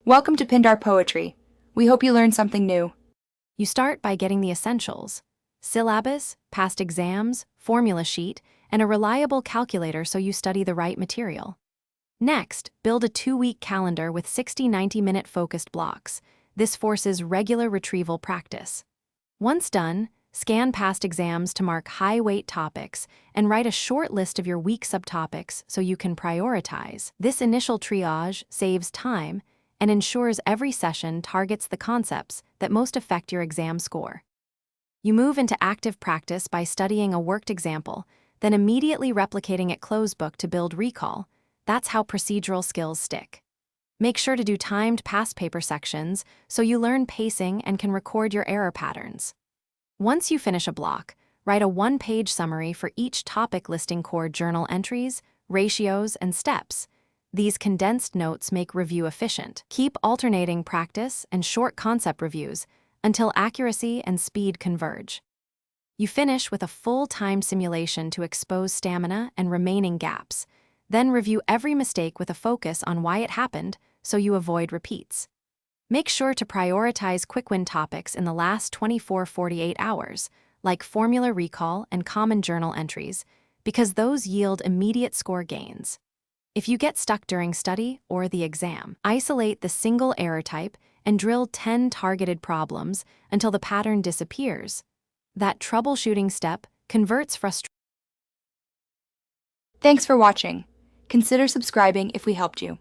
Welcome to Pindar Poetry. We hope you learned something new. You start by getting the essentials: syllabus, past exams, formula sheet, and a reliable calculator so you study the right material. Next, build a 2-week calendar with 60 90-minute focused blocks. This forces regular retrieval practice. Once done, scan past exams to mark high-weight topics and write a short list of your weak subtopics so you can prioritize. This initial triage saves time and ensures every session targets the concepts that most affect your exam score. You move into active practice by studying a worked example, then immediately replicating it closebook to build recall. That's how procedural skills stick. Make sure to do timed past paper sections so you learn pacing and can record your error patterns. Once you finish a block, write a 1-page summary for each topic listing core journal entries, ratios, and steps. These condensed notes make review efficient. Keep alternating practice and short concept reviews until accuracy and speed converge. You finish with a full-time simulation to expose stamina and remaining gaps. Then review every mistake with a focus on why it happened so you avoid repeats. Make sure to prioritize quick-win topics in the last 24-48 hours, like formula recall and common journal entries, because those yield immediate score gains. If you get stuck during study or the exam, isolate the single error type and drill 10 targeted problems until the pattern disappears. That troubleshooting step converts frustration. Thanks for watching. Consider subscribing if we helped you.